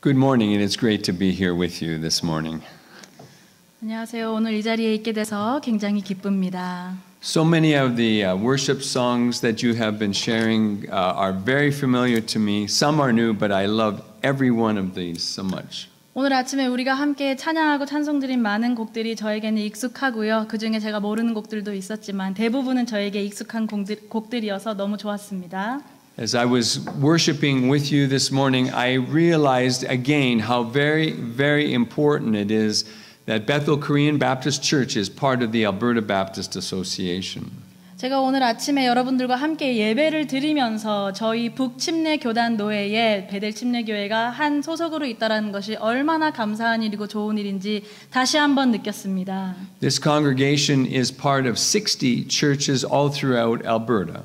Good morning, and it's great to be here with you this morning. 안녕하세요. 오늘 이 자리에 있게 돼서 굉장히 기쁩니다. So many of the worship songs that you have been sharing are very familiar to me. Some are new, but I love every one of these so much. 오늘 아침에 우리가 함께 찬양하고 찬송드린 많은 곡들이 저에게는 익숙하고요. 그중에 제가 모르는 곡들도 있었지만 대부분은 저에게 익숙한 곡들이어서 너무 좋았습니다. As I was worshiping with you this morning, I realized again how very, very important it is that Bethel Korean Baptist Church is part of the Alberta Baptist Association. 제가 오늘 아침에 여러분들과 함께 예배를 드리면서 저희 북침례교단 노회에 베델 침례교회가 한 소속으로 있다라는 것이 얼마나 감사한 일이고 좋은 일인지 다시 한번 느꼈습니다. This congregation is part of 60 churches all throughout Alberta.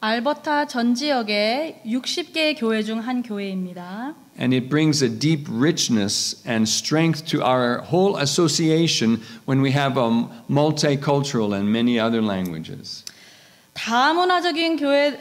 알버타 전 지역의 60개의 교회 중 한 교회입니다. And it brings a deep richness and strength to our whole association when we have a multicultural and many other languages. 다문화적인 교회,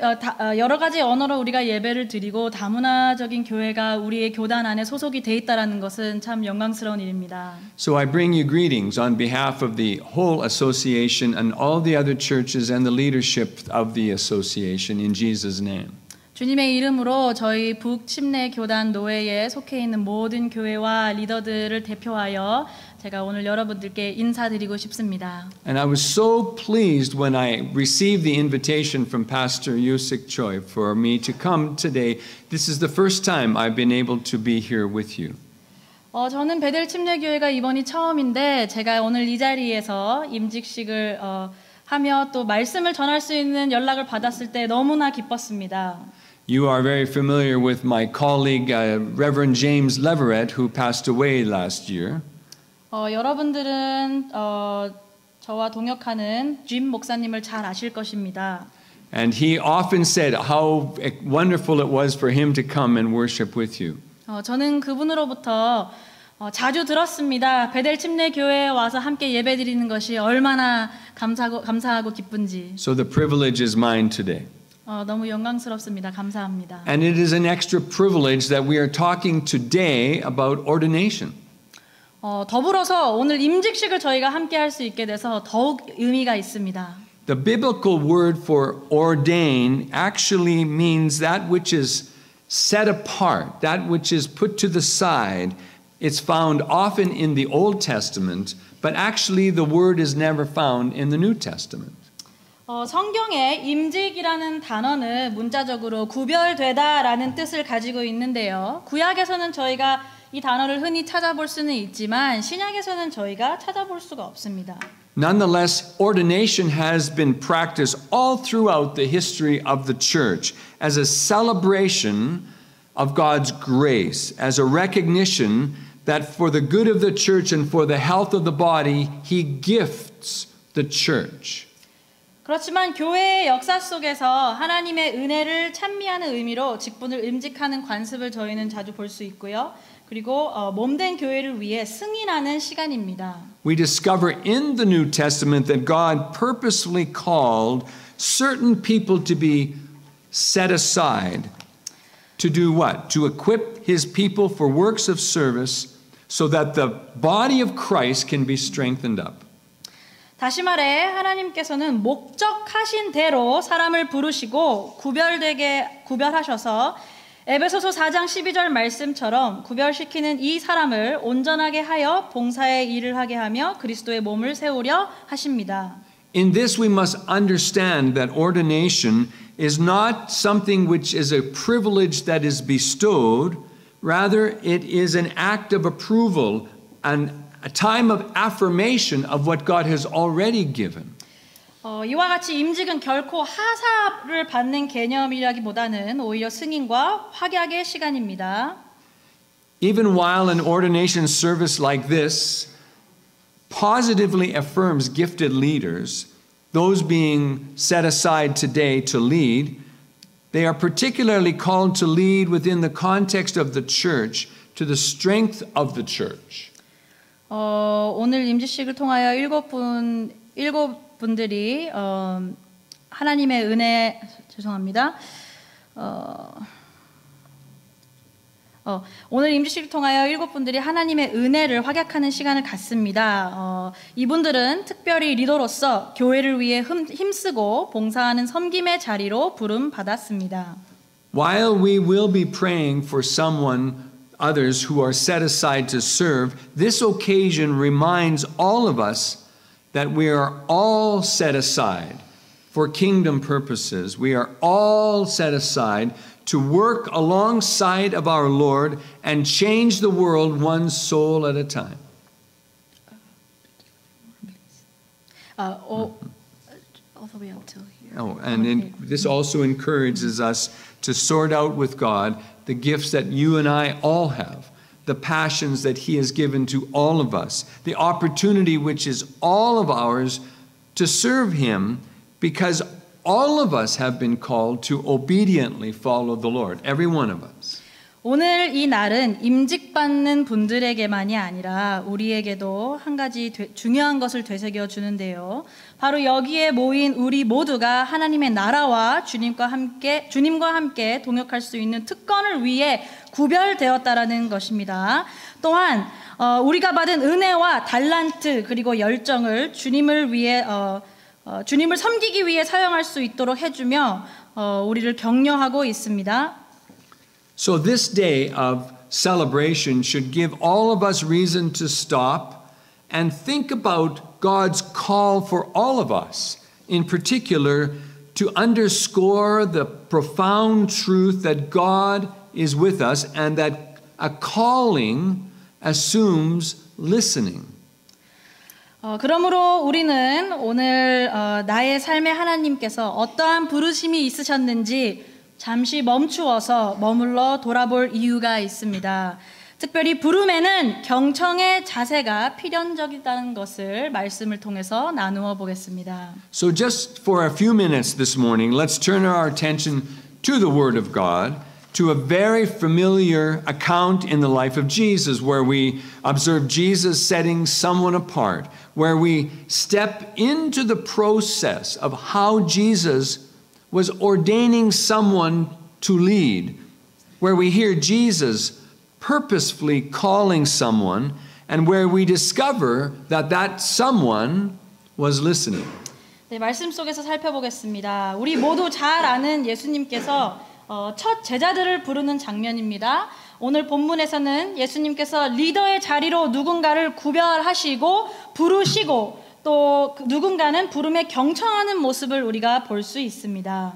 여러 가지 언어로 우리가 예배를 드리고 다문화적인 교회가 우리의 교단 안에 소속이 돼 있다라는 것은 참 영광스러운 일입니다. So I bring you greetings on behalf of the whole association and all the other churches and the leadership of the association in Jesus' name. 주님의 이름으로 저희 북침례교단 노회에 속해 있는 모든 교회와 리더들을 대표하여 제가 오늘 여러분들께 인사드리고 싶습니다. And I was so pleased when I received the invitation from Pastor Yusik Choi for me to come today. This is the first time I've been able to be here with you. 저는 베델 침례교회가 이번이 처음인데 제가 오늘 이 자리에서 임직식을 하며 또 말씀을 전할 수 있는 연락을 받았을 때 너무나 기뻤습니다. You are very familiar with my colleague, Reverend James Leverett, who passed away last year. 여러분들은 저와 동역하는 짐 목사님을 잘 아실 것입니다. And he often said how wonderful it was for him to come and worship with you. 저는 그분으로부터 자주 들었습니다. 베델 침례교회에 와서 함께 예배드리는 것이 얼마나 감사하고 기쁜지. So the privilege is mine today. 너무 영광스럽습니다. 감사합니다. And it is an extra privilege that we are talking today about ordination. 더불어서 오늘 임직식을 저희가 함께 할 수 있게 돼서 더욱 의미가 있습니다. The biblical word for ordain actually means that which is set apart, that which is put to the side. It's found often in the Old Testament, but actually the word is never found in the New Testament. 성경에 임직이라는 단어는 문자적으로 구별되다라는 뜻을 가지고 있는데요. 구약에서는 저희가 이 단어를 흔히 찾아볼 수는 있지만 신약에서는 저희가 찾아볼 수가 없습니다. Nonetheless, ordination has been practiced all throughout the history of the church as a celebration of God's grace, as a recognition that for the good of the church and for the health of the body, He gifts the church. 그렇지만 교회의 역사 속에서 하나님의 은혜를 찬미하는 의미로 직분을 임직하는 관습을 저희는 자주 볼 수 있고요. 그리고 몸된 교회를 위해 승인하는 시간입니다. We discover in the New Testament that God purposefully called certain people to be set aside to do what? To equip His people for works of service so that the body of Christ can be strengthened up. 다시 말해 하나님께서는 목적하신 대로 사람을 부르시고 구별하셔서 에베소서 4장 12절 말씀처럼 구별시키는 이 사람을 온전하게 하여 봉사의 일을 하게 하며 그리스도의 몸을 세우려 하십니다. In this we must understand that ordination is not something which is a privilege that is bestowed, rather it is an act of approval and a time of affirmation of what God has already given. 이와 같이 임직은 결코 하사를 받는 개념이라기보다는 오히려 승인과 확약의 시간입니다. Even while an ordination service like this positively affirms gifted leaders, those being set aside today to lead, they are particularly called to lead within the context of the church to the strength of the church. 오늘 임직식을 통하여 일곱 분들이 하나님의 은혜 죄송합니다. 오늘 임시식을 통하여 7분들이 하나님의 은혜를 확약하는 시간을 갖습니다. 이분들은 특별히 리더로서 교회를 위해 힘쓰고 봉사하는 섬김의 자리로 부름 받았습니다. While we will be praying for others who are set aside to serve, this occasion reminds all of us that we are all set aside for kingdom purposes. We are all set aside to work alongside of our Lord and change the world one soul at a time. All the way up till here. This also encourages us to sort out with God the gifts that you and I all have, the passions that He has given to all of us, the opportunity which is all of ours to serve Him, because all of us have been called to obediently follow the Lord, every one of us. 오늘 이 날은 임직받는 분들에게만이 아니라 우리에게도 한 가지 중요한 것을 되새겨 주는데요. 바로 여기에 모인 우리 모두가 하나님의 나라와 주님과 함께 동역할 수 있는 특권을 위해 구별되었다라는 것입니다. 또한 우리가 받은 은혜와 달란트 그리고 열정을 주님을 위해 주님을 섬기기 위해 사용할 수 있도록 해주며 우리를 격려하고 있습니다. So this day of celebration should give all of us reason to stop and think about God's call for all of us, in particular to underscore the profound truth that God is with us and that a calling assumes listening. 그러므로 우리는 오늘 나의 삶의 하나님께서 어떠한 부르심이 있으셨는지 잠시 멈추어서 머물러 돌아볼 이유가 있습니다. 특별히 부름에는 경청의 자세가 필연적이라는 것을 말씀을 통해서 나누어 보겠습니다. So just for a few minutes this morning, let's turn our attention to the Word of God, to a very familiar account in the life of Jesus, where we observe Jesus setting someone apart, where we step into the process of how Jesus was ordaining someone to lead, where we hear Jesus purposefully calling someone, and where we discover that that someone was listening. 네, 말씀 속에서 살펴보겠습니다. 우리 모두 잘 아는 예수님께서 첫 제자들을 부르는 장면입니다. 오늘 본문에서는 예수님께서 리더의 자리로 누군가를 구별하시고 부르시고 또 누군가는 부름에 경청하는 모습을 우리가 볼 수 있습니다.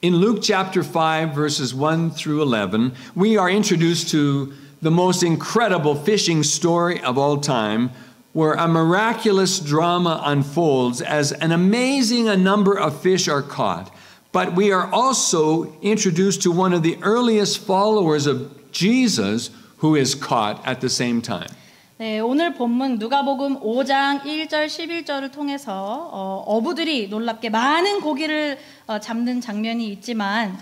In Luke chapter 5 verses 1 through 11, we are introduced to the most incredible fishing story of all time, where a miraculous drama unfolds as an amazing number of fish are caught. But we are also introduced to one of the earliest followers of Jesus who is caught at the same time. 네, 오늘 본문 누가복음 5장 1절 11절을 통해서 어부들이 놀랍게 많은 고기를 잡는 장면이 있지만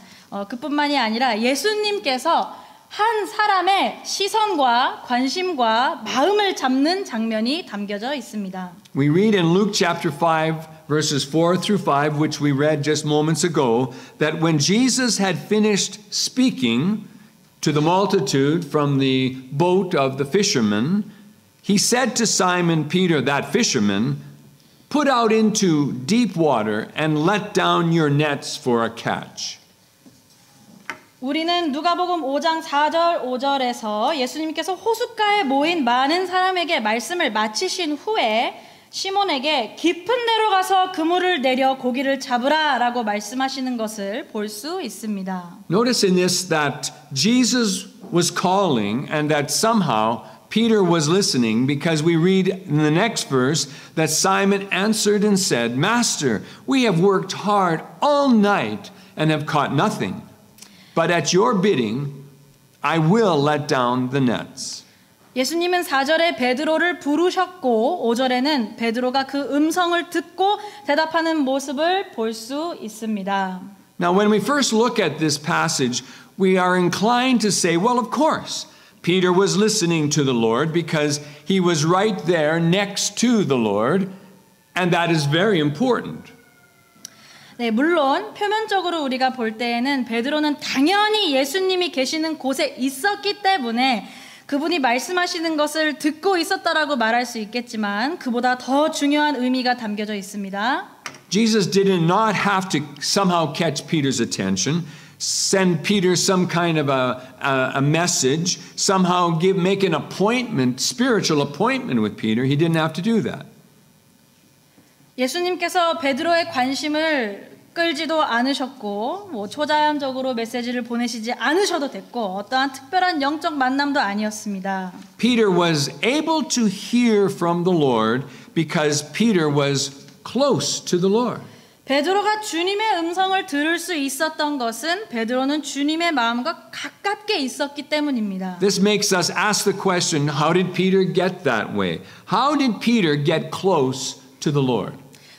그뿐만이 아니라 예수님께서 한 사람의 시선과 관심과 마음을 잡는 장면이 담겨져 있습니다. We read in Luke chapter 5 verses 4 through 5, which we read just moments ago, that when Jesus had finished speaking to the multitude from the boat of the fishermen, he said to Simon Peter, that fisherman, "Put out into deep water and let down your nets for a catch." 우리는 누가복음 5장 4절 5절에서 예수님께서 호숫가에 모인 많은 사람에게 말씀을 마치신 후에 시몬에게 깊은 데로 가서 그물을 내려 고기를 잡으라라고 말씀하시는 것을 볼 수 있습니다. Notice in this that Jesus was calling and that somehow Peter was listening, because we read in the next verse that Simon answered and said, "Master, we have worked hard all night and have caught nothing. But at your bidding, I will let down the nets." 예수님은 4절에 베드로를 부르셨고 5절에는 베드로가 그 음성을 듣고 대답하는 모습을 볼 수 있습니다. Now, when we first look at this passage, we are inclined to say, well, of course, Peter was listening to the Lord because he was right there next to the Lord, and that is very important. 네, 물론 표면적으로 우리가 볼 때에는 베드로는 당연히 예수님이 계시는 곳에 있었기 때문에 그분이 말씀하시는 것을 듣고 있었다라고 말할 수 있겠지만 그보다 더 중요한 의미가 담겨져 있습니다. Jesus did not have to somehow catch Peter's attention, send Peter some kind of a message, somehow make an appointment, spiritual appointment with Peter. He didn't have to do that. 예수님께서 베드로의 관심을 끌지도 않으셨고 초자연적으로 메시지를 보내시지 않으셔도 됐고 어떠한 특별한 영적 만남도 아니었습니다. Peter was able to hear from the Lord because Peter was close to the Lord. 베드로가 주님의 음성을 들을 수 있었던 것은 베드로는 주님의 마음과 가깝게 있었기 때문입니다. This makes us ask the question, how did Peter get that way? How did Peter get close to the Lord?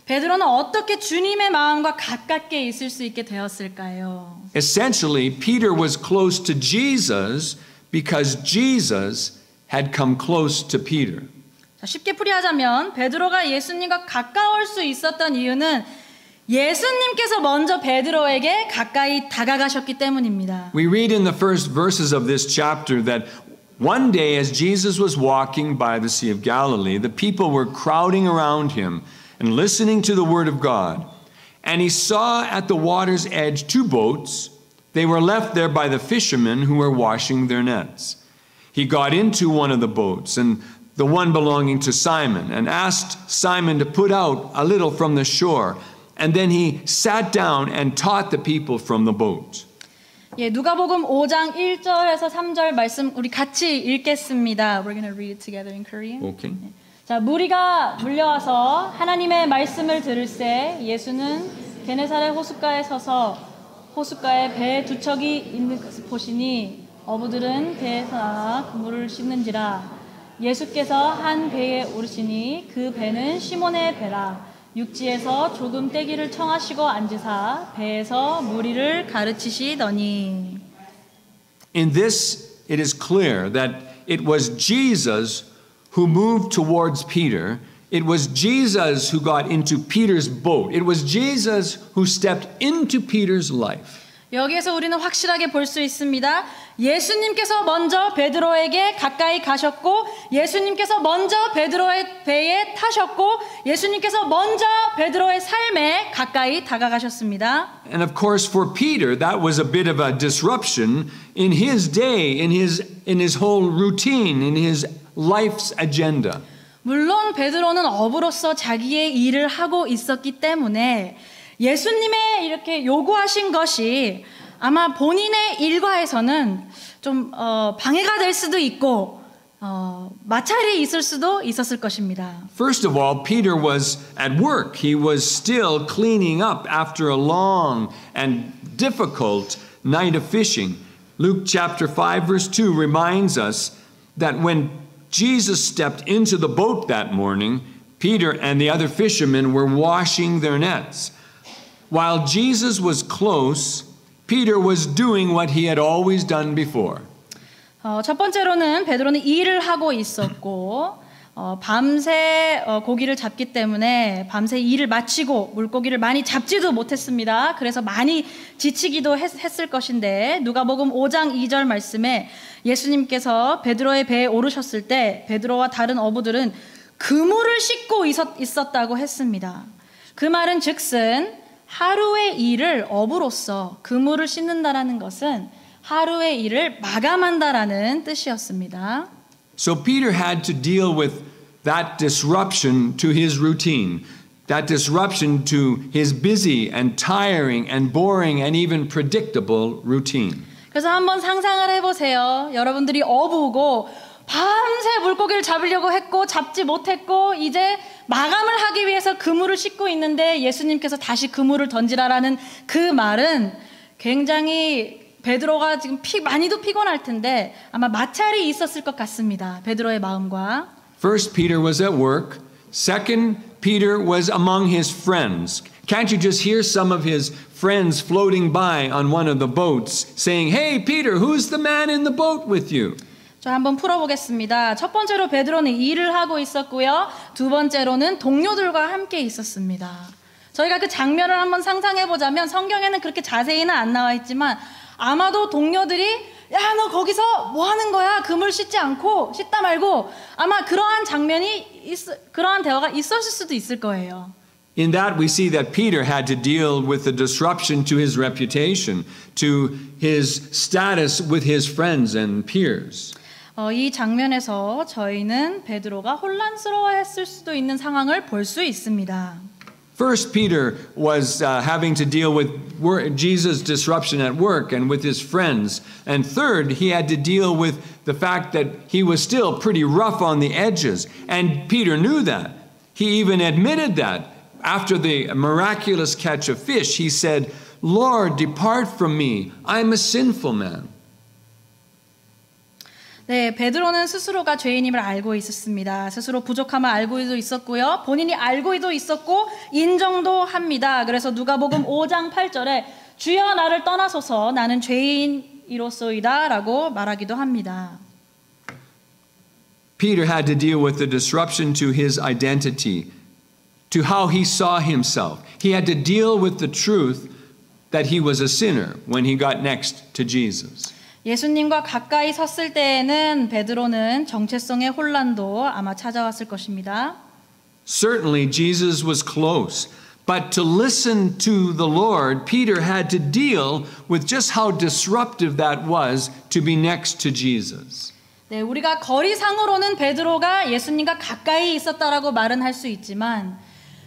베드로는 어떻게 주님의 마음과 가깝게 있을 수 있게 되었을까요? Essentially, Peter was close to Jesus because Jesus had come close to Peter. 자, 쉽게 풀이하자면 베드로가 예수님과 가까울 수 있었던 이유는 예수님께서 먼저 베드로에게 가까이 다가가셨기 때문입니다. We read in the first verses of this chapter that one day as Jesus was walking by the Sea of Galilee, the people were crowding around him and listening to the word of God. And he saw at the water's edge two boats. They were left there by the fishermen who were washing their nets. He got into one of the boats, and the one belonging to Simon, and asked Simon to put out a little from the shore. And then he sat down and taught the people from the boat. 예, 누가복음 5장 1절에서 3절 말씀 우리 같이 읽겠습니다. We're going to read it together in Korean. Okay. 자, 무리가 물려와서 하나님의 말씀을 들을새 예수는 게네사렛 호숫가에 서서 호숫가에 배 두 척이 있는 것을 보시니 어부들은 배에서 나와 그물을 씻는지라. 예수께서 한 배에 오르시니 그 배는 시몬의 배라. 육지에서 조금 떼기를 청하시고 앉으사 배에서 무리를 가르치시더니. In this, it is clear that it was Jesus who moved towards Peter. It was Jesus who got into Peter's boat. It was Jesus who stepped into Peter's life. 여기에서 우리는 확실하게 볼 수 있습니다. 예수님께서 먼저 베드로에게 가까이 가셨고 예수님께서 먼저 베드로의 배에 타셨고 예수님께서 먼저 베드로의 삶에 가까이 다가가셨습니다. And of course for Peter that was a bit of a disruption in his day, in his whole routine, in his life's agenda. 물론 베드로는 어부로서 자기의 일을 하고 있었기 때문에 예수님의 이렇게 요구하신 것이 아마 본인의 일과에서는 좀 방해가 될 수도 있고 마찰이 있을 수도 있었을 것입니다. First of all, Peter was at work. He was still cleaning up after a long and difficult night of fishing. Luke chapter 5 verse 2 reminds us that when Jesus stepped into the boat that morning, Peter and the other fishermen were washing their nets. While Jesus was close, Peter was doing what he had always done before. 첫 번째로는 베드로는 일을 하고 있었고 밤새 고기를 잡기 때문에 밤새 일을 마치고 물고기를 많이 잡지도 못했습니다. 그래서 많이 지치기도 했을 것인데 누가복음 5장 2절 말씀에 예수님께서 베드로의 배에 오르셨을 때 베드로와 다른 어부들은 그물을 씻고 있었다고 했습니다. 그 말은 즉슨 하루의 일을 어부로서 그물을 씻는다라는 것은 하루의 일을 마감한다라는 뜻이었습니다. So Peter had to deal with that disruption to his routine, that disruption to his busy and tiring and boring and even predictable routine. 그래서 한번 상상을 해보세요. 여러분들이 어부고 밤새 물고기를 잡으려고 했고 잡지 못했고 이제 마감을 하기 위해서 그물을 씻고 있는데 예수님께서 다시 그물을 던지라라는 그 말은 굉장히 베드로가 지금 많이도 피곤할 텐데 아마 마찰이 있었을 것 같습니다. 베드로의 마음과. First, Peter was at work. Second, Peter was among his friends. Can't you just hear some of his friends floating by on one of the boats saying, "Hey, Peter, who's the man in the boat with you?" 저 한번 풀어보겠습니다. 첫 번째로 베드로는 일을 하고 있었고요. 두 번째로는 동료들과 함께 있었습니다. 저희가 그 장면을 한번 상상해 보자면 성경에는 그렇게 자세히는 안 나와 있지만 아마도 동료들이 야, 너 거기서 뭐 하는 거야? 그물 씻지 않고 씻다 말고 아마 그러한 그러한 대화가 있었을 수도 있을 거예요. In that we see that Peter had to deal with the disruption to his reputation, to his status with his friends and peers. 이 장면에서 저희는 베드로가 혼란스러워했을 수도 있는 상황을 볼 수 있습니다. First, Peter was having to deal with Jesus' disruption at work and with his friends. And third, he had to deal with the fact that he was still pretty rough on the edges. And Peter knew that. He even admitted that. After the miraculous catch of fish, he said, "Lord, depart from me. I'm a sinful man." 네, 베드로는 스스로가 죄인임을 알고 있었습니다. 스스로 부족함을 알고도 있었고요. 본인이 알고도 있었고 인정도 합니다. 그래서 누가복음 5장 8절에 주여 나를 떠나소서 나는 죄인이로소이다 라고 말하기도 합니다. Peter had to deal with the disruption to his identity, to how he saw himself. He had to deal with the truth that he was a sinner when he got next to Jesus. 예수님과 가까이 섰을 때에는 베드로는 정체성의 혼란도 아마 찾아왔을 것입니다. Certainly Jesus was close, but to listen to the Lord, Peter had to deal with just how disruptive that was to be next to Jesus. 네, 우리가 거리상으로는 베드로가 예수님과 가까이 있었다라고 말은 할 수 있지만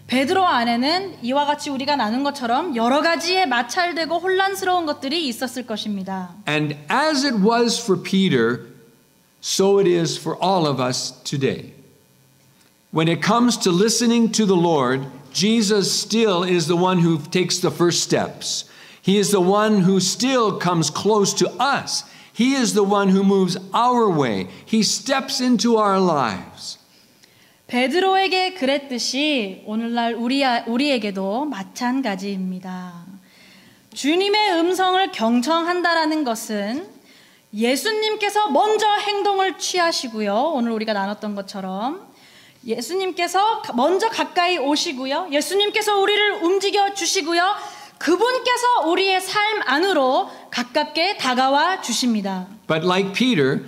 베드로 안에는 이와 같이 우리가 나눈 것처럼 여러 가지의 마찰되고 혼란스러운 것들이 있었을 것입니다. And as it was for Peter, so it is for all of us today. When it comes to listening to the Lord, Jesus still is the one who takes the first steps. He is the one who still comes close to us. He is the one who moves our way. He steps into our lives. 베드로에게 그랬듯이 오늘날 우리에게도 마찬가지입니다. 주님의 음성을 경청한다라는 것은 예수님께서 먼저 행동을 취하시고요. 오늘 우리가 나눴던 것처럼 예수님께서 먼저 가까이 오시고요. 예수님께서 우리를 움직여 주시고요. 그분께서 우리의 삶 안으로 가깝게 다가와 주십니다. But like Peter,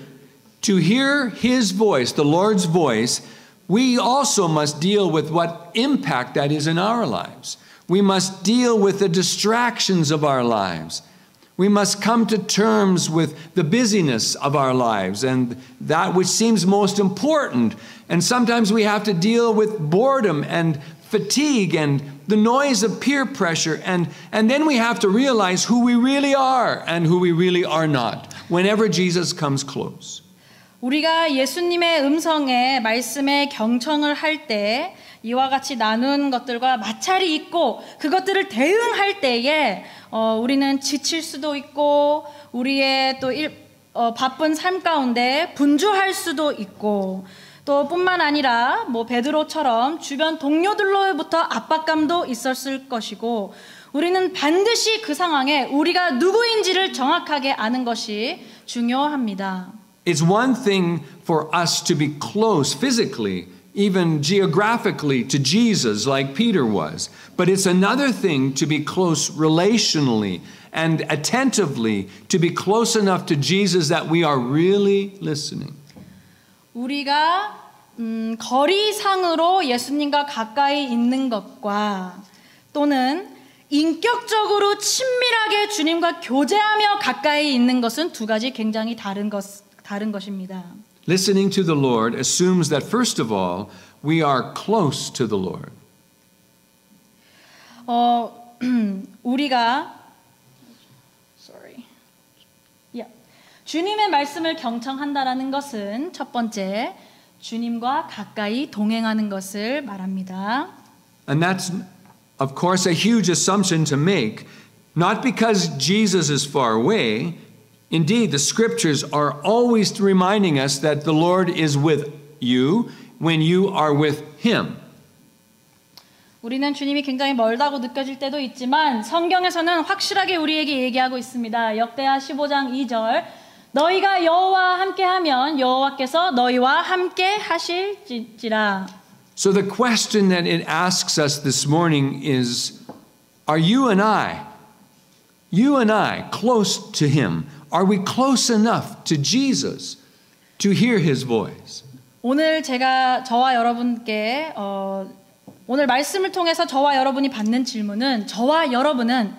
to hear his voice, the Lord's voice, we also must deal with what impact that is in our lives. We must deal with the distractions of our lives. We must come to terms with the busyness of our lives and that which seems most important. And sometimes we have to deal with boredom and fatigue and the noise of peer pressure. And then we have to realize who we really are and who we really are not whenever Jesus comes close. 우리가 예수님의 음성에 말씀에 경청을 할 때 이와 같이 나눈 것들과 마찰이 있고 그것들을 대응할 때에 우리는 지칠 수도 있고 우리의 또 바쁜 삶 가운데 분주할 수도 있고 또 뿐만 아니라 베드로처럼 주변 동료들로부터 압박감도 있었을 것이고 우리는 반드시 그 상황에 우리가 누구인지를 정확하게 아는 것이 중요합니다. It's one thing for us to be close physically, even geographically, to Jesus like Peter was. But it's another thing to be close relationally and attentively, to be close enough to Jesus that we are really listening. 우리가 거리상으로 예수님과 가까이 있는 것과 또는 인격적으로 친밀하게 주님과 교제하며 가까이 있는 것은 두 가지 굉장히 다른 것입니다. Listening to the Lord assumes that first of all, we are close to the Lord. 주님의 말씀을 경청한다라는 것은 첫 번째, 주님과 가까이 동행하는 것을 말합니다. And that's, of course, a huge assumption to make, not because Jesus is far away. Indeed, the scriptures are always reminding us that the Lord is with you when you are with Him. 우리는 주님이 굉장히 멀다고 느껴질 때도 있지만 성경에서는 확실하게 우리에게 얘기하고 있습니다. 역대하 15장 2절 너희가 여호와와 함께하면 여호와께서 너희와 함께 하실지라. So the question that it asks us this morning is, are you and I, close to him? Are we close enough to Jesus to hear his voice? 오늘 제가 저와 여러분께 오늘 말씀을 통해서 저와 여러분이 받는 질문은 저와 여러분은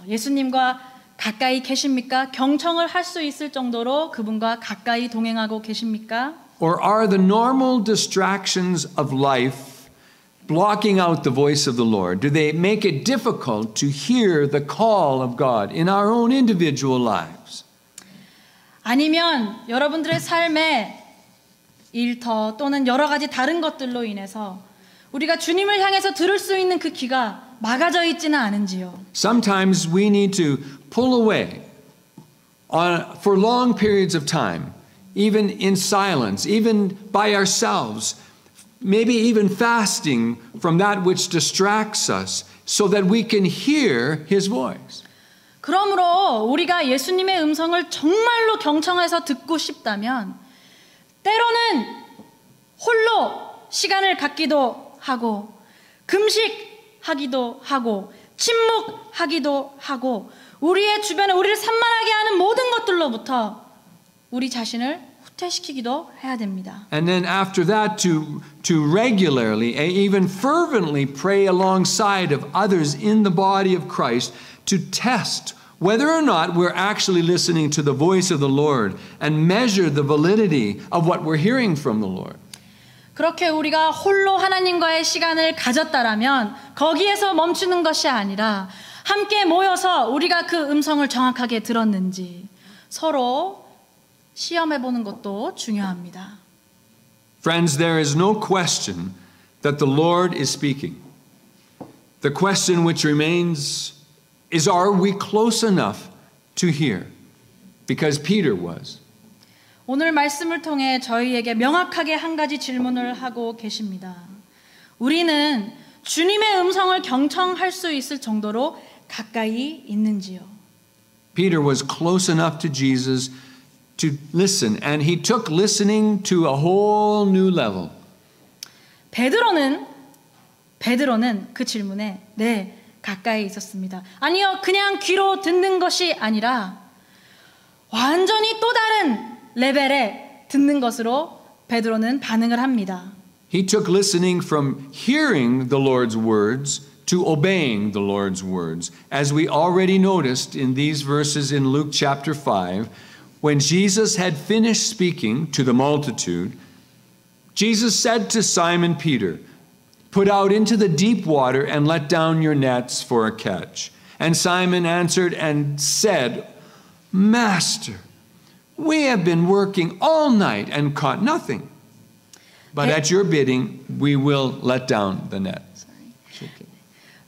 예수님과 가까이 계십니까? 경청을 할 수 있을 정도로 그분과 가까이 동행하고 계십니까? Or are the normal distractions of life blocking out the voice of the Lord? Do they make it difficult to hear the call of God in our own individual lives? 아니면 여러분들의 삶에 일터 또는 여러 가지 다른 것들로 인해서 우리가 주님을 향해서 들을 수 있는 그 귀가 막아져 있지는 않은지요? Sometimes we need to pull away for long periods of time, even in silence, even by ourselves, maybe even fasting from that which distracts us so that we can hear his voice. 그러므로 우리가 예수님의 음성을 정말로 경청해서 듣고 싶다면 때로는 홀로 시간을 갖기도 하고 금식하기도 하고 침묵하기도 하고 우리의 주변에 우리를 산만하게 하는 모든 것들로부터 우리 자신을 후퇴시키기도 해야 됩니다. And then after that to regularly, even fervently pray alongside of others in the body of Christ to test whether or not we're actually listening to the voice of the Lord and measure the validity of what we're hearing from the Lord. 그렇게 우리가 홀로 하나님과의 시간을 가졌다라면 거기에서 멈추는 것이 아니라 함께 모여서 우리가 그 음성을 정확하게 들었는지 서로 시험해 보는 것도 중요합니다. Friends, there is no question that the Lord is speaking. The question which remains is, are we close enough to hear? Because Peter was. 오늘 말씀을 통해 저희에게 명확하게 한 가지 질문을 하고 계십니다. 우리는 주님의 음성을 경청할 수 있을 정도로 가까이 있는지요? Peter was close enough to Jesus to listen, and he took listening to a whole new level. 베드로는 그 질문에 네, 가까이 있었습니다. 아니요, 그냥 귀로 듣는 것이 아니라 완전히 또 다른 레벨에 듣는 것으로 베드로는 반응을 합니다. He took listening from hearing the Lord's words to obeying the Lord's words. As we already noticed in these verses in Luke chapter 5, when Jesus had finished speaking to the multitude, Jesus said to Simon Peter, "Put out into the deep water and let down your nets for a catch." And Simon answered and said, "Master, we have been working all night and caught nothing. But at your bidding, we will let down the net."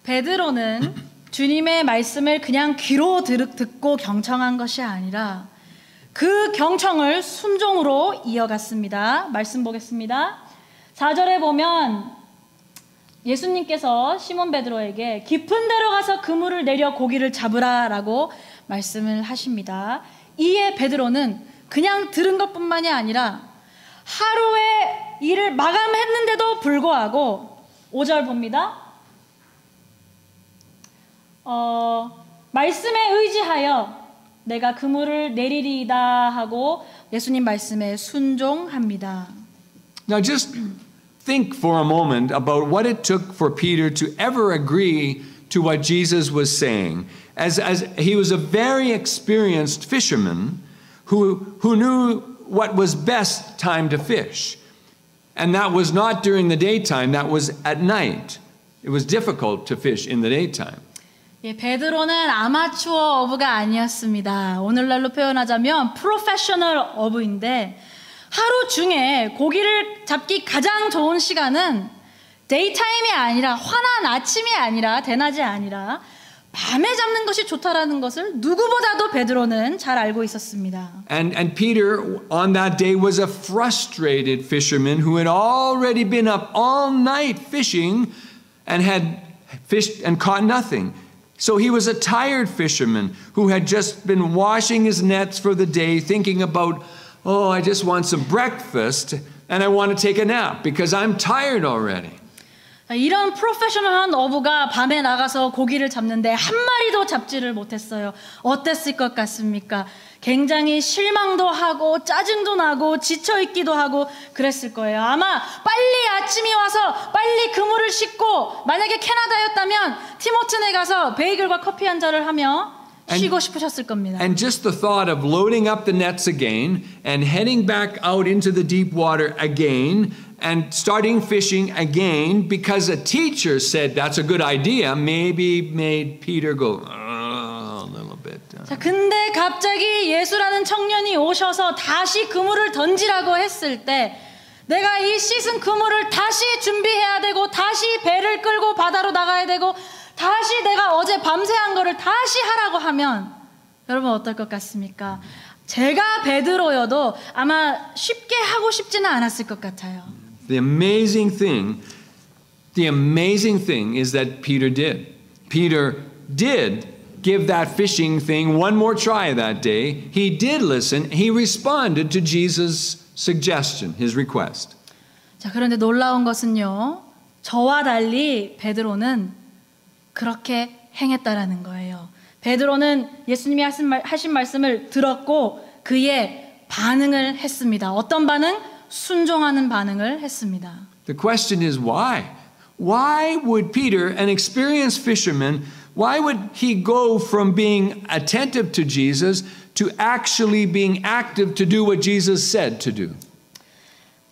베드로는 주님의 말씀을 그냥 귀로 듣고 경청한 것이 아니라 그 경청을 순종으로 이어갔습니다. 말씀 보겠습니다. 4절에 보면 예수님께서 시몬 베드로에게 깊은 데로 가서 그물을 내려 고기를 잡으라라고 말씀을 하십니다. 이에 베드로는 그냥 들은 것뿐만이 아니라 하루의 일을 마감했는데도 불구하고 5절 봅니다. 말씀에 의지하여 내가 그물을 내리리이다 하고 예수님 말씀에 순종합니다. Now just think for a moment about what it took for Peter to ever agree to what Jesus was saying. As he was a very experienced fisherman who knew what was best time to fish. And that was not during the daytime, that was at night. It was difficult to fish in the daytime. 예, 베드로는 아마추어 어부가 아니었습니다. 오늘날로 표현하자면 프로페셔널 어부인데 하루 중에 고기를 잡기 가장 좋은 시간은 데이타임이 아니라 환한 아침이 아니라 대낮이 아니라 밤에 잡는 것이 좋다라는 것을 누구보다도 베드로는 잘 알고 있었습니다. And Peter on that day was a frustrated fisherman who had already been up all night fishing and had fished and caught nothing. So he was a tired fisherman who had just been washing his nets for the day, thinking about, oh, I just want some breakfast, and I want to take a nap because I'm tired already. 이런 프로페셔널한 어부가 밤에 나가서 고기를 잡는데 한 마리도 잡지를 못했어요. 어땠을 것 같습니까? 굉장히 실망도 하고 짜증도 나고 지쳐있기도 하고 그랬을 거예요. 아마 빨리 아침이 와서 빨리 그물을 싣고 만약에 캐나다였다면 티모튼에 가서 베이글과 커피 한 잔을 하며 쉬고 싶으셨을 겁니다. And just the thought of loading up the nets again and heading back out into the deep water again and starting fishing again because a teacher said that's a good idea maybe made Peter go a little bit. 자, 근데 갑자기 예수라는 청년이 오셔서 다시 그물을 던지라고 했을 때 내가 이 씻은 그물을 다시 준비해야 되고 다시 배를 끌고 바다로 나가야 되고 다시 내가 어제 밤새 한 거를 다시 하라고 하면 여러분 어떨 것 같습니까? 제가 베드로여도 아마 쉽게 하고 싶지는 않았을 것 같아요. The amazing thing is that Peter did. Peter did give that fishing thing one more try that day. He did listen. He responded to Jesus' suggestion, his request. 자, 그런데 놀라운 것은요. 저와 달리 베드로는 그렇게 행했다라는 거예요. 베드로는 예수님이 하신 말씀을 들었고 그의 반응을 했습니다. 어떤 반응? 순종하는 반응을 했습니다. The question is why? Why would Peter, an experienced fisherman, why would he go from being attentive to Jesus to actually being active to do what Jesus said to do?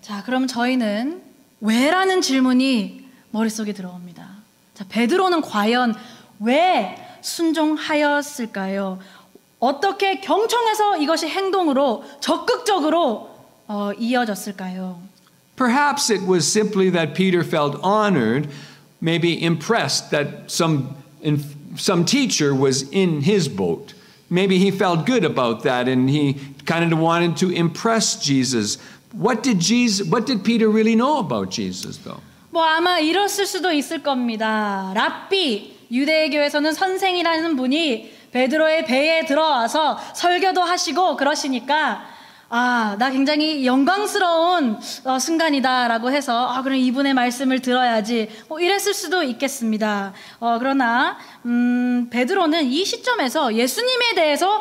자, 그럼 저희는 왜라는 질문이 머릿속에 들어옵니다. 자, 베드로는 과연 왜 순종하였을까요? 어떻게 경청해서 이것이 행동으로 적극적으로 이어졌을까요? Perhaps it was simply that Peter felt honored, maybe impressed that some teacher was in his boat. Maybe he felt good about that and he kind of wanted to impress Jesus. What did Peter really know about Jesus though? 뭐 아마 이랬을 수도 있을 겁니다. 랍비, 유대교에서는 선생이라는 분이 베드로의 배에 들어와서 설교도 하시고 그러시니까 나 굉장히 영광스러운 순간이다라고 해서 그럼 이분의 말씀을 들어야지 이랬을 수도 있겠습니다. 그러나 베드로는 이 시점에서 예수님에 대해서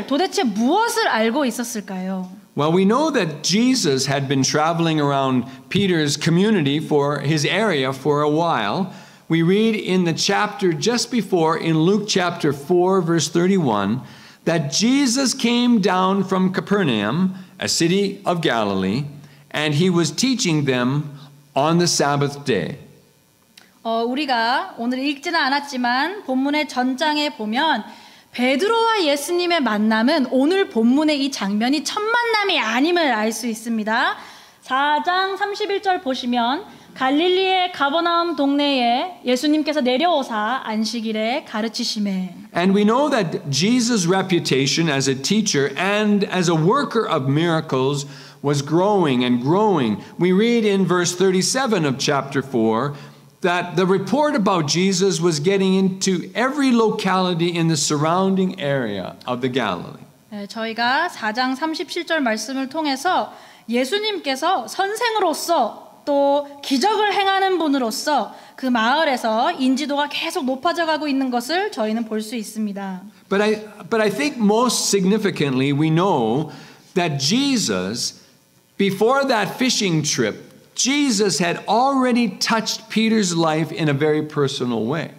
도대체 무엇을 알고 있었을까요? Well, we know that Jesus had been traveling around Peter's community for his area for a while. We read in the chapter just before, in Luke chapter 4, verse 31, that Jesus came down from Capernaum, a city of Galilee, and he was teaching them on the Sabbath day. 우리가 오늘 읽지는 않았지만 본문의 전장에 보면 베드로와 예수님의 만남은 오늘 본문의 이 장면이 첫 만남이 아님을 알 수 있습니다. 4장 31절 보시면 갈릴리의 가버나움 동네에 예수님께서 내려오사 안식일에 가르치시매. And we know that Jesus' reputation as a teacher and as a worker of miracles was growing and growing. We read in verse 37 of chapter 4 that the report about Jesus was getting into every locality in the surrounding area of the Galilee. 저희가 4장 37절 말씀을 통해서 예수님께서 선생으로서 또 기적을 행하는 분으로서 그 마을에서 인지도가 계속 높아져 가고 있는 것을 저희는 볼 수 있습니다. But I think most significantly we know that Jesus, before that fishing trip, Jesus had already touched Peter's life in a very personal way.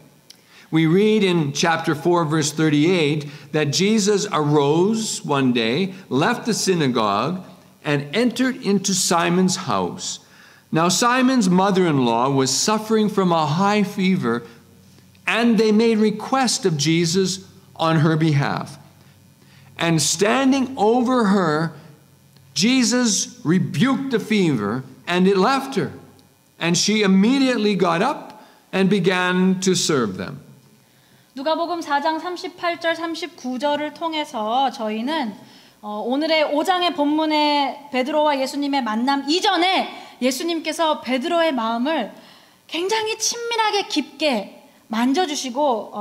We read in chapter 4, verse 38, that Jesus arose one day, left the synagogue, and entered into Simon's house. Now Simon's mother-in-law was suffering from a high fever, and they made request of Jesus on her behalf. And standing over her, Jesus rebuked the fever, and it left her. And she immediately got up and began to serve them. 누가복음 4장 38절 39절을 통해서 저희는 오늘의 5장의 본문의 베드로와 예수님의 만남 이전에 예수님께서 베드로의 마음을 굉장히 친밀하게 깊게 만져주시고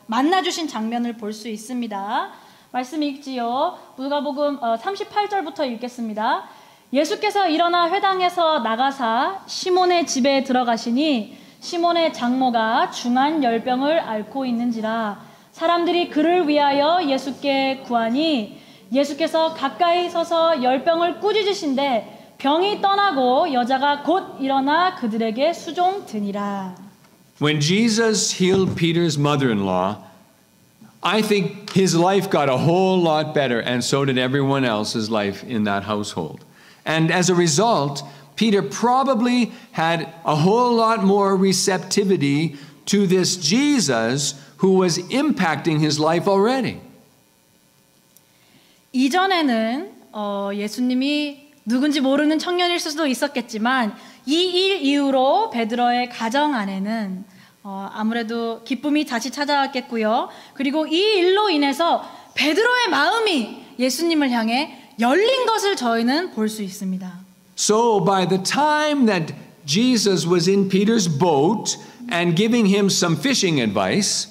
만나주신 장면을 볼 수 있습니다. 말씀 읽지요. 누가복음 38절부터 읽겠습니다. 예수께서 일어나 회당에서 나가사 시몬의 집에 들어가시니 시몬의 장모가 중한 열병을 앓고 있는지라 사람들이 그를 위하여 예수께 구하니 예수께서 가까이 서서 열병을 꾸짖으신데 병이 떠나고 여자가 곧 일어나 그들에게 수종드니라. When Jesus healed Peter's mother-in-law, I think his life got a whole lot better, and so did everyone else's life in that household. And as a result, Peter probably had a whole lot more receptivity to this Jesus who was impacting his life already. 이전에는 예수님이 누군지 모르는 청년일 수도 있었겠지만 이 일 이후로 베드로의 가정 안에는 아무래도 기쁨이 다시 찾아왔겠고요. 그리고 이 일로 인해서 베드로의 마음이 예수님을 향해 열린 것을 저희는 볼 수 있습니다. So by the time that Jesus was in Peter's boat and giving him some fishing advice,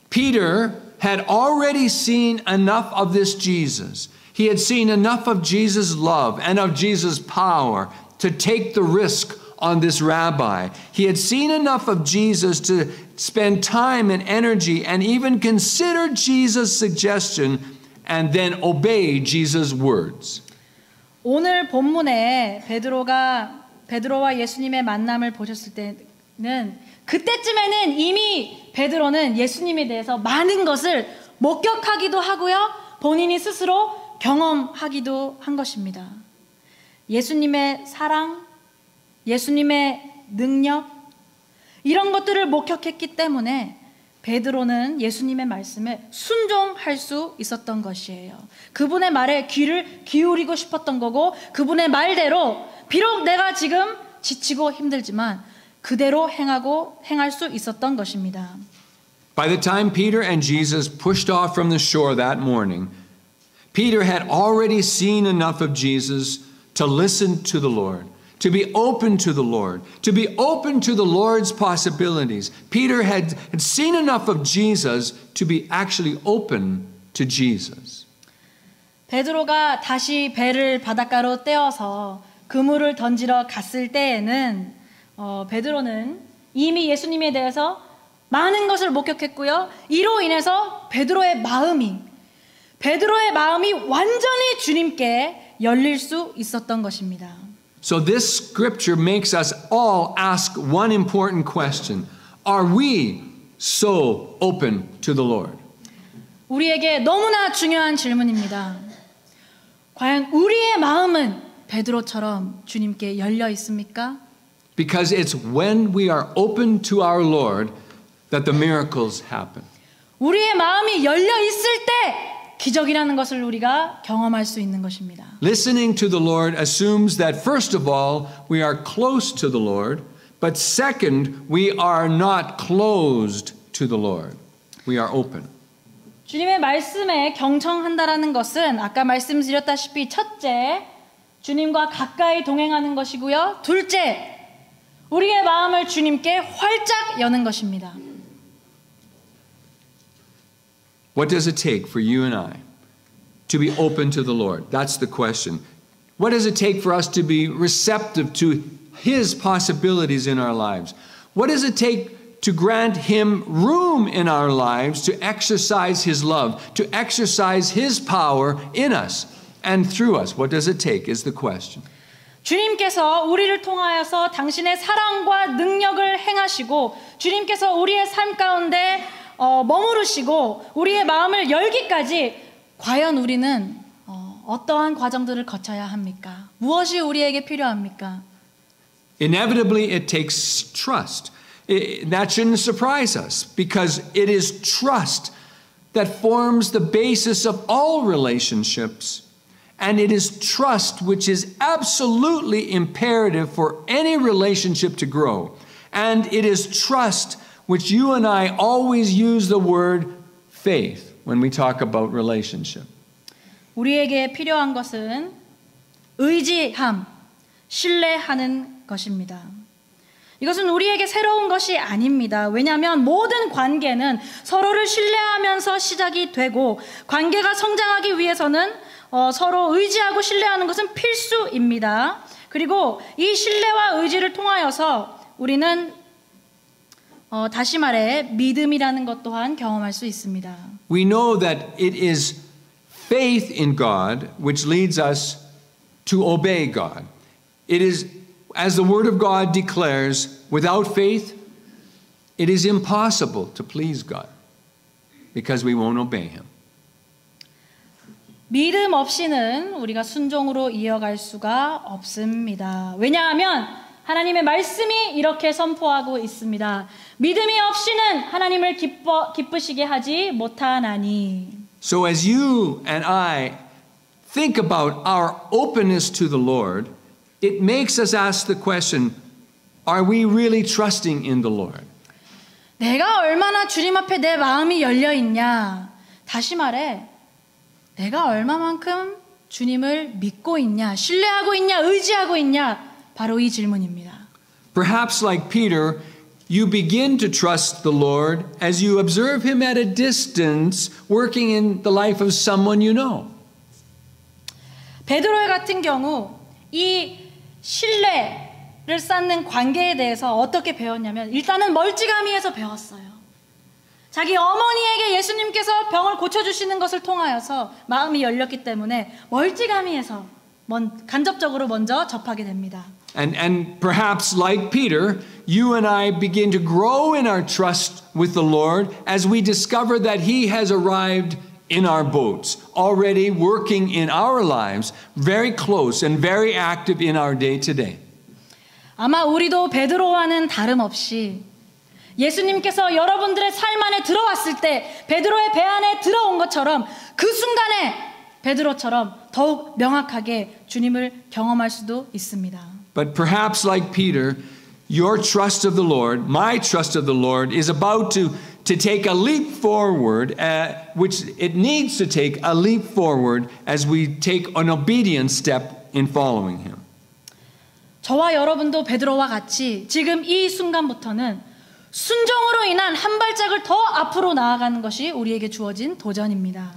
Peter had already seen enough of this Jesus. He had seen enough of Jesus' love and of Jesus' power to take the risk on this rabbi. He had seen enough of Jesus to spend time and energy and even consider Jesus' suggestion and then obey Jesus' words. 오늘 본문에 베드로와 예수님의 만남을 보셨을 때는 그때쯤에는 이미 베드로는 예수님에 대해서 많은 것을 목격하기도 하고요. 본인이 스스로 경험하기도 한 것입니다. 예수님의 사랑, 예수님의 능력, 이런 것들을 목격했기 때문에 베드로는 예수님의 말씀에 순종할 수 있었던 것이에요. 그분의 말에 귀를 기울이고 싶었던 거고 그분의 말대로 비록 내가 지금 지치고 힘들지만 그대로 행할 수 있었던 것입니다. By the time Peter and Jesus pushed off from the shore that morning, Peter had already seen enough of Jesus to listen to the Lord, to be open to the Lord, to be open to the Lord's possibilities. Peter had seen enough of Jesus to be actually open to Jesus. 베드로가 다시 배를 바닷가로 떼어서 그물을 던지러 갔을 때에는 베드로는 이미 예수님에 대해서 많은 것을 목격했고요. 이로 인해서 베드로의 마음이 완전히 주님께 열릴 수 있었던 것입니다. So this scripture makes us all ask one important question. Are we so open to the Lord? 우리에게 너무나 중요한 질문입니다. 과연 우리의 마음은 베드로처럼 주님께 열려 있습니까? Because it's when we are open to our Lord that the miracles happen. 우리의 마음이 열려 있을 때 기적이라는 것을 우리가 경험할 수 있는 것입니다. Listening to the Lord assumes that first of all we are close to the Lord, but second we are not closed to the Lord. We are open. 주님의 말씀에 경청한다라는 것은 아까 말씀드렸다시피 첫째, 주님과 가까이 동행하는 것이고요. 둘째, 우리의 마음을 주님께 활짝 여는 것입니다. What does it take for you and I to be open to the Lord? That's the question. What does it take for us to be receptive to His possibilities in our lives? What does it take to grant Him room in our lives to exercise His love, to exercise His power in us and through us? What does it take is the question. 주님께서 우리를 통하여서 당신의 사랑과 능력을 행하시고 주님께서 우리의 삶 가운데 머무르시고 우리의 마음을 열기까지 과연 우리는 어떠한 과정들을 거쳐야 합니까? 무엇이 우리에게 필요합니까? Inevitably, it takes trust. That shouldn't surprise us because it is trust that forms the basis of all relationships. And it is trust which is absolutely imperative for any relationship to grow. And it is trust which you and I always use the word faith when we talk about relationship. 우리에게 필요한 것은 의지함, 신뢰하는 것입니다. 이것은 우리에게 새로운 것이 아닙니다. 왜냐하면 모든 관계는 서로를 신뢰하면서 시작이 되고 관계가 성장하기 위해서는 서로 의지하고 신뢰하는 것은 필수입니다. 그리고 이 신뢰와 의지를 통하여서 우리는 다시 말해 믿음이라는 것 또한 경험할 수 있습니다. We know that it is faith in God which leads us to obey God. It is, as the Word of God declares, without faith, it is impossible to please God because we won't obey Him. 믿음 없이는 우리가 순종으로 이어갈 수가 없습니다. 왜냐하면 하나님의 말씀이 이렇게 선포하고 있습니다. 믿음이 없이는 하나님을 기쁘시게 하지 못하나니. So as you and I think about our openness to the Lord, it makes us ask the question, are we really trusting in the Lord? 내가 얼마나 주님 앞에 내 마음이 열려 있냐. 다시 말해 내가 얼마만큼 주님을 믿고 있냐, 신뢰하고 있냐, 의지하고 있냐. 바로 이 질문입니다. Perhaps like Peter, you begin to trust the Lord as you observe Him at a distance working in the life of someone you know. 베드로 같은 경우 이 신뢰를 쌓는 관계에 대해서 어떻게 배웠냐면 일단은 멀찌감이에서 배웠어요. 자기 어머니에게 예수님께서 병을 고쳐주시는 것을 통하여서 마음이 열렸기 때문에 멀찌감이에서 간접적으로 먼저 접하게 됩니다. And perhaps like Peter, you and I begin to grow in our trust with the Lord as we discover that He has arrived in our boats, already working in our lives, very close and very active in our day to day. 아마 우리도 베드로와는 다름없이 예수님께서 여러분들의 삶 안에 들어왔을 때 베드로의 배 안에 들어온 것처럼 그 순간에 베드로처럼 더욱 명확하게 주님을 경험할 수도 있습니다. But perhaps like Peter, your trust of the Lord, my trust of the Lord is about to take a leap forward, which it needs to take a leap forward as we take an obedient step in following Him. 저와 여러분도 베드로와 같이 지금 이 순간부터는 순종으로 인한 한 발짝을 더 앞으로 나아가는 것이 우리에게 주어진 도전입니다.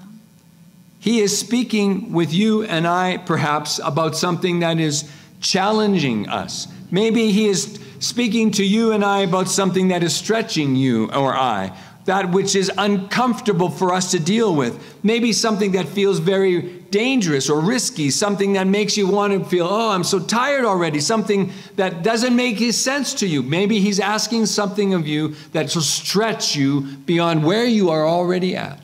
He is speaking with you and I perhaps about something that is challenging us. Maybe He is speaking to you and I about something that is stretching you or I, that which is uncomfortable for us to deal with. Maybe something that feels very dangerous or risky, something that makes you want to feel, oh, I'm so tired already, something that doesn't make sense to you. Maybe He's asking something of you that will stretch you beyond where you are already at.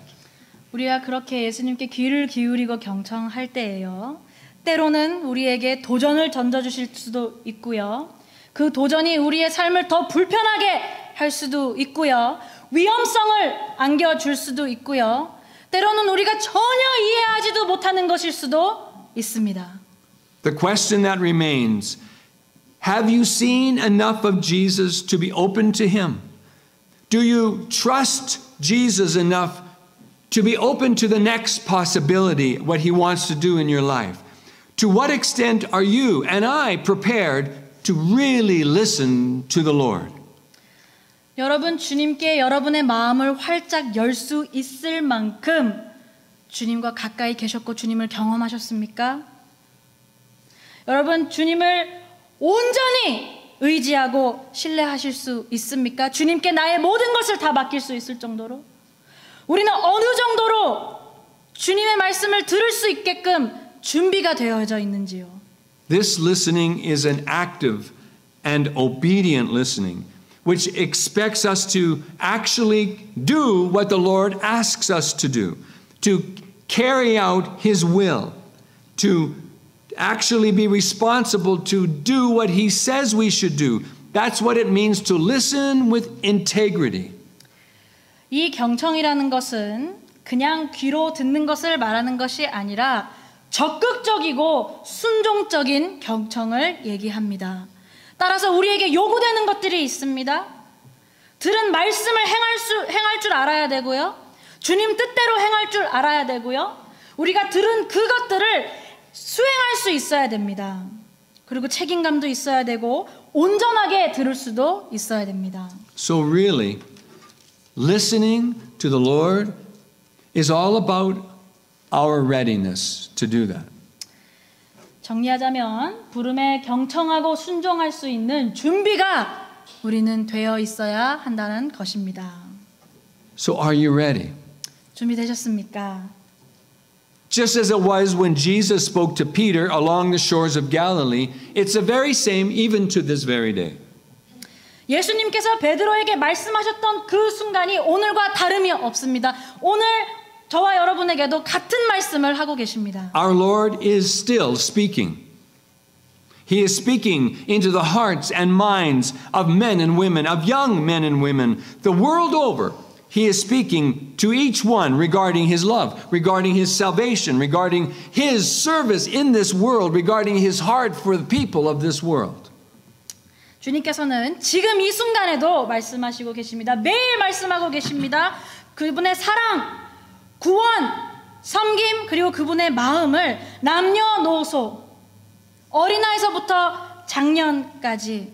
우리가 그렇게 예수님께 귀를 기울이고 경청할 때예요. 때로는 우리에게 도전을 던져주실 수도 있고요. 그 도전이 우리의 삶을 더 불편하게 할 수도 있고요. 위험성을 안겨줄 수도 있고요. 때로는 우리가 전혀 이해하지도 못하는 것일 수도 있습니다. The question that remains, have you seen enough of Jesus to be open to Him? Do you trust Jesus enough to be open to the next possibility, what He wants to do in your life? To what extent are you and I prepared to really listen to the Lord? 여러분, 주님께 여러분의 마음을 활짝 열 수 있을 만큼 주님과 가까이 계셨고 주님을 경험하셨습니까? 여러분, 주님을 온전히 의지하고 신뢰하실 수 있습니까? 주님께 나의 모든 것을 다 맡길 수 있을 정도로? 우리는 어느 정도로 주님의 말씀을 들을 수 있게끔 준비가 되어져 있는지요? This listening is an active and obedient listening, which expects us to actually do what the Lord asks us to do, to carry out His will, to actually be responsible to do what He says we should do. That's what it means to listen with integrity. 이 경청이라는 것은 그냥 귀로 듣는 것을 말하는 것이 아니라 적극적이고 순종적인 경청을 얘기합니다. 따라서 우리에게 요구되는 것들이 있습니다. 들은 말씀을 행할 줄 알아야 되고요. 주님 뜻대로 행할 줄 알아야 되고요. 우리가 들은 그것들을 수행할 수 있어야 됩니다. 그리고 책임감도 있어야 되고 온전하게 들을 수도 있어야 됩니다. So really, listening to the Lord is all about our readiness to do that. 정리하자면 부름에 경청하고 순종할 수 있는 준비가 우리는 되어 있어야 한다는 것입니다. So are you ready? 준비되셨습니까? Just as it was when Jesus spoke to Peter along the shores of Galilee, it's the very same even to this very day. 예수님께서 베드로에게 말씀하셨던 그 순간이 오늘과 다름이 없습니다. 오늘 저와 여러분에게도 같은 말씀을 하고 계십니다. Our Lord is still speaking. He is speaking into the hearts and minds of men and women, of young men and women, the world over. He is speaking to each one regarding his love, regarding his salvation, regarding his service in this world, regarding his heart for the people of this world. 주님께서는 지금 이 순간에도 말씀하시고 계십니다. 매일 말씀하고 계십니다. 그분의 사랑, 구원, 섬김, 그리고 그분의 마음을 남녀노소, 어린아이서부터 장년까지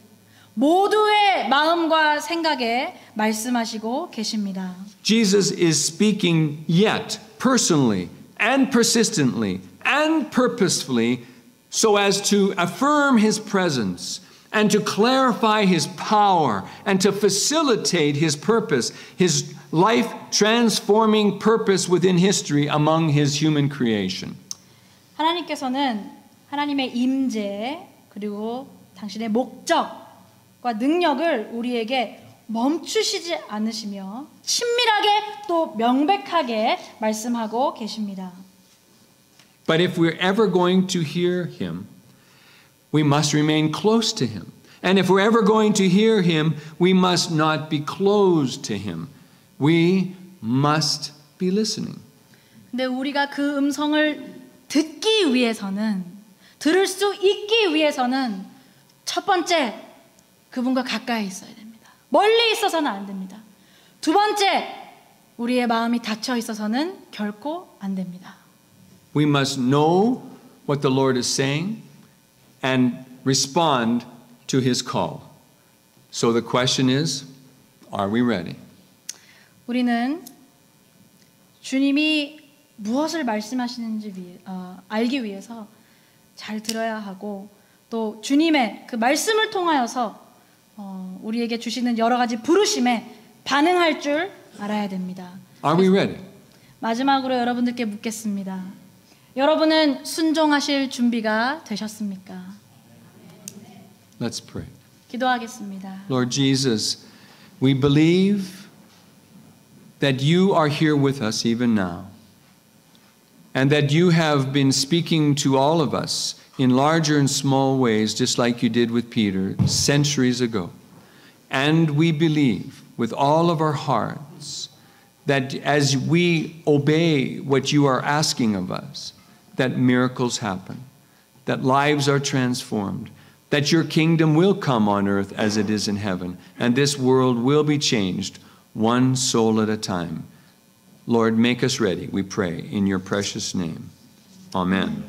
모두의 마음과 생각에 말씀하시고 계십니다. Jesus is speaking yet personally and persistently and purposefully so as to affirm his presence and to clarify his power and to facilitate his purpose, his life-transforming purpose within history among his human creation. 하나님께서는 하나님의 임재 그리고 당신의 목적과 능력을 우리에게 멈추시지 않으시며 친밀하게 또 명백하게 말씀하고 계십니다. But if we're ever going to hear him, we must remain close to him. And if we're ever going to hear him, we must not be closed to him. We must be listening. 근데 우리가 그 음성을 듣기 위해서는 들을 수 있기 위해서는 첫 번째 그분과 가까이 있어야 됩니다. 멀리 있어서는 안 됩니다. 두 번째 우리의 마음이 닫혀 있어서는 결코 안 됩니다. We must know what the Lord is saying and respond to his call. So the question is, are we ready? 우리는 주님이 무엇을 말씀하시는지 알기 위해서 잘 들어야 하고 또 주님의 그 말씀을 통하여서 우리에게 주시는 여러 가지 부르심에 반응할 줄 알아야 됩니다. Are we ready? 마지막으로 여러분들께 묻겠습니다. 여러분은 순종하실 준비가 되셨습니까? Let's pray. 기도하겠습니다. Lord Jesus, we believe that you are here with us even now, and that you have been speaking to all of us in larger and small ways, just like you did with Peter centuries ago. And we believe with all of our hearts that as we obey what you are asking of us, that miracles happen, that lives are transformed, that your kingdom will come on earth as it is in heaven, and this world will be changed one soul at a time. Lord, make us ready, we pray, in your precious name. Amen.